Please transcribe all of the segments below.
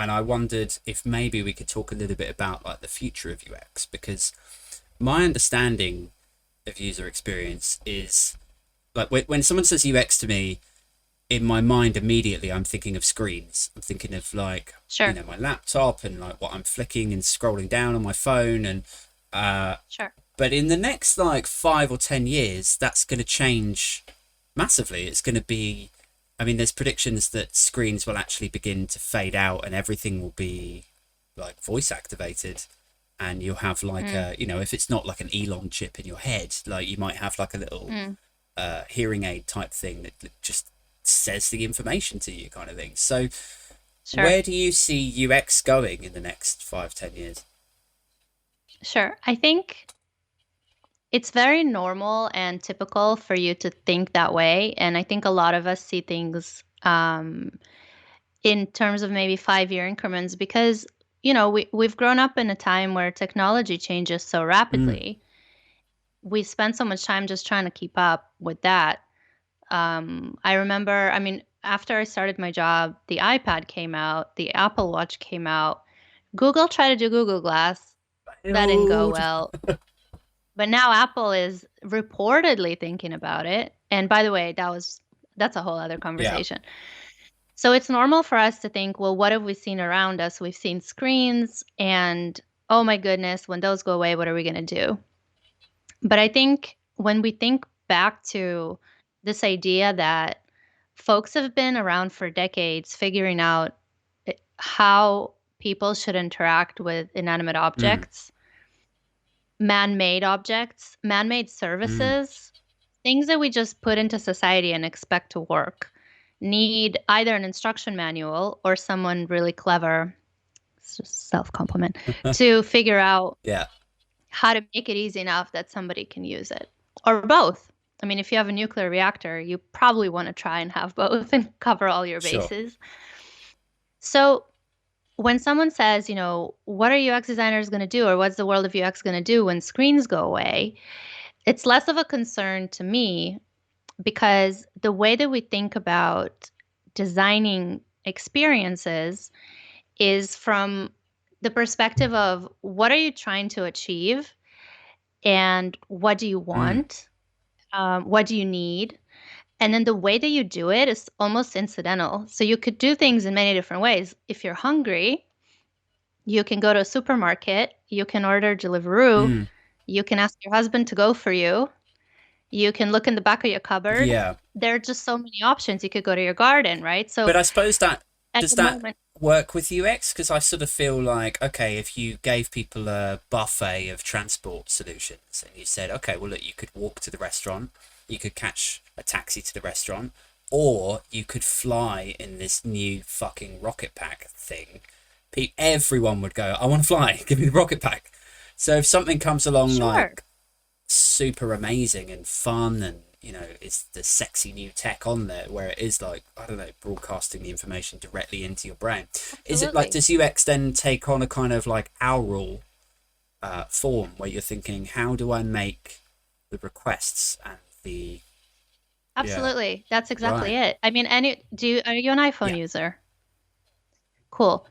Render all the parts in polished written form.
and I wondered if maybe we could talk a little bit about like the future of UX, because my understanding of user experience is like when someone says UX to me, in my mind immediately I'm thinking of screens. I'm thinking of like, Sure. my laptop and like what I'm flicking and scrolling down on my phone. And Sure. but in the next like 5 or 10 years, that's going to change massively. It's going to be, I mean, there's predictions that screens will actually begin to fade out and everything will be like voice activated. And you'll have like Mm, a, if it's not like an Elon chip in your head, like you might have like a little mm, hearing aid type thing that just says the information to you, kind of thing. So, sure. where do you see UX going in the next 5, 10 years? Sure. I think it's very normal and typical for you to think that way. And I think a lot of us see things in terms of maybe 5 year increments because, we've grown up in a time where technology changes so Mm, rapidly. We spend so much time just trying to keep up with that. I remember, I mean, after I started my job, the iPad came out, the Apple Watch came out. Google tried to do Google Glass. That didn't go build. well. But now Apple is reportedly thinking about it. And by the way, that's a whole other Yeah, conversation. So it's normal for us to think, well, what have we seen around us? We've seen screens and oh my goodness, when those go away, what are we going to do? But I think when we think back to this idea that folks have been around for decades figuring out how people should interact with inanimate mm, objects, man-made objects, man-made mm, services, things that we just put into society and expect to work, need either an instruction manual or someone really clever, it's just self-compliment, to figure out yeah, how to make it easy enough that somebody can use it. Or both. I mean, if you have a nuclear reactor, you probably want to try and have both and cover all your sure. bases. So when someone says, what are UX designers going to do or what's the world of UX going to do when screens go away? It's less of a concern to me because the way that we think about designing experiences is from the perspective of what are you trying to achieve and what do you Mm, want? What do you need? And then the way that you do it is almost incidental. So you could do things in many different ways. If you're hungry, you can go to a supermarket, you can order Deliveroo, mm, you can ask your husband to go for you, you can look in the back of your cupboard. yeah. There are just so many options. You could go to your garden, right? So But I suppose that, at does the that moment, work with UX? Because I sort of feel like, okay, if you gave people a buffet of transport solutions and you said, okay, well, look, you could walk to the restaurant, you could catch a taxi to the restaurant, or you could fly in this new fucking rocket pack thing, everyone would go, I want to fly, give me the rocket pack. So if something comes along sure. like super amazing and fun, and it's the sexy new tech on there where it is like, I don't know, broadcasting the information directly into your brain. Is it like, Absolutely. does UX then take on a kind of like aural form where you're thinking, how do I make the requests and the, yeah, Absolutely. That's exactly right, it. I mean, are you an iPhone yeah, user? Cool.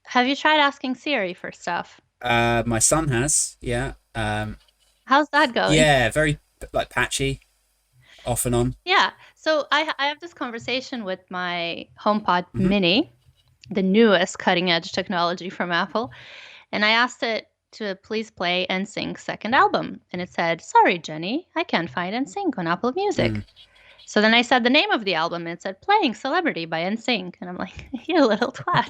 Have you tried asking Siri for stuff? my son has, yeah, How's that going? yeah, very like patchy, off and on. Yeah. So I have this conversation with my HomePod Hmm. Mini, the newest cutting edge technology from Apple, and I asked it to please play NSYNC's second album, and it said, "Sorry, Jenny, I can't find NSYNC on Apple Mm. Music." So then I said the name of the album, and it said "Playing Celebrity" by NSYNC, and I'm like, "You little twat."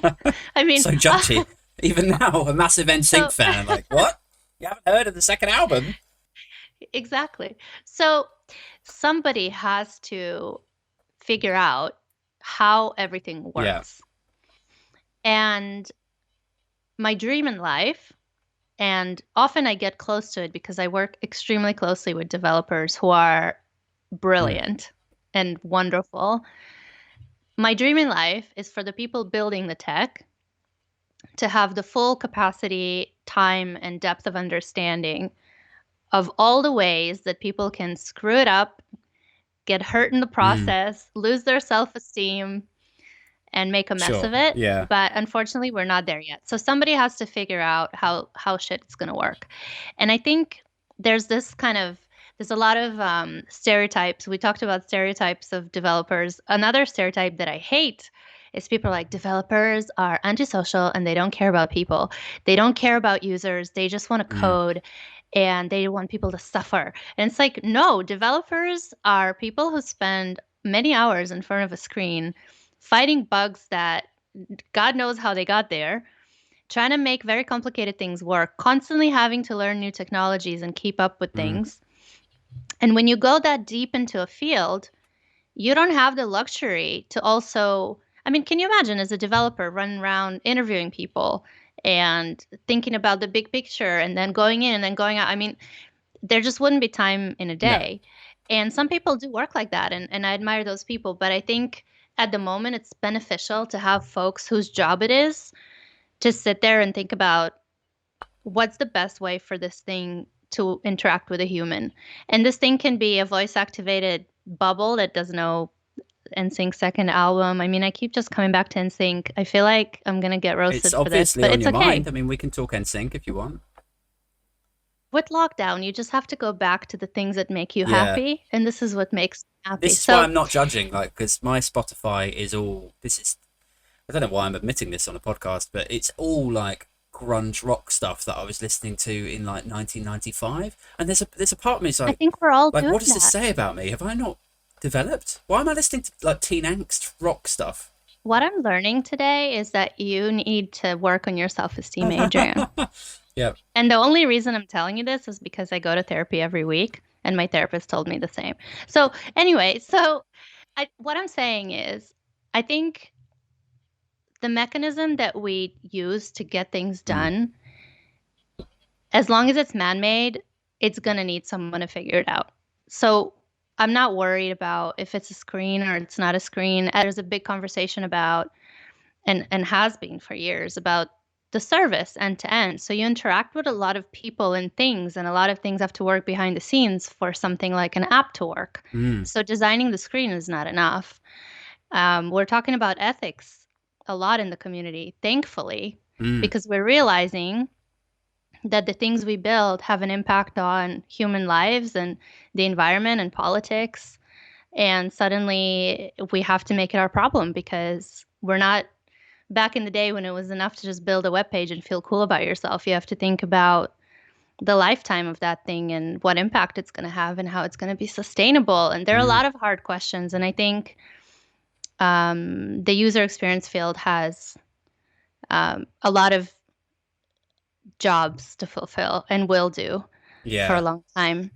I mean, So judgy. Even now, a massive NSYNC so fan. I'm like, what? You haven't heard of the second album? exactly. So somebody has to figure out how everything Yeah. works. And my dream in life, and often I get close to it because I work extremely closely with developers who are Mm. brilliant and wonderful. My dream in life is for the people building the tech to have the full capacity, time, and depth of understanding of all the ways that people can screw it up, get hurt in the Mm. process, lose their self esteem, and make a mess Sure. of it. Yeah. But unfortunately, we're not there yet. So somebody has to figure out how shit's gonna work. And I think there's this kind of there's a lot of stereotypes. We talked about stereotypes of developers. Another stereotype that I hate is people are like developers are antisocial and they don't care about people. They don't care about users. They just want to Mm, code and they want people to suffer. And it's like, no, developers are people who spend many hours in front of a screen fighting bugs that God knows how they got there, trying to make very complicated things work, constantly having to learn new technologies and keep up with mm, things. And when you go that deep into a field, you don't have the luxury to also, I mean, can you imagine as a developer running around interviewing people and thinking about the big picture and then going in and then going out? I mean, there just wouldn't be time in a no. day. And some people do work like that, and I admire those people. But I think at the moment, it's beneficial to have folks whose job it is to sit there and think about what's the best way for this thing to interact with a human. And this thing can be a voice activated bubble that doesn't know NSYNC's second album. I mean, I keep just coming back to NSYNC. I feel like I'm gonna get It's roasted for this, obviously but on it's your okay. mind. I mean, we can talk NSYNC if you want. With lockdown, you just have to go back to the things that make you Yeah. happy, and this is what makes me happy. This is why So I'm not judging, like, because my Spotify is all. This is. I don't know why I'm admitting this on a podcast, but it's all like grunge rock stuff that I was listening to in like 1995. And there's a part of me is I think we're all like, doing what does this that. say about me? Have I not developed? Why am I listening to like teen angst rock stuff? What I'm learning today is that you need to work on your self-esteem, Adrian. Yeah. And the only reason I'm telling you this is because I go to therapy every week, and my therapist told me the same. So anyway, what I'm saying is, I think the mechanism that we use to get things Mm, done, as long as it's man-made, it's gonna need someone to figure it out. So I'm not worried about if it's a screen or it's not a screen. There's a big conversation about, and has been for years, about the service end to end. So you interact with a lot of people and things, and a lot of things have to work behind the scenes for something like an app to work. mm, So designing the screen is not enough. We're talking about ethics a lot in the community, thankfully, mm. because we're realizing that the things we build have an impact on human lives and the environment and politics. And suddenly we have to make it our problem because we're not back in the day when it was enough to just build a web page and feel cool about yourself. You have to think about the lifetime of that thing and what impact it's going to have and how it's going to be sustainable. And there are a Mm. lot of hard questions. And I think the user experience field has a lot of jobs to fulfill and will do for a Yeah. long time.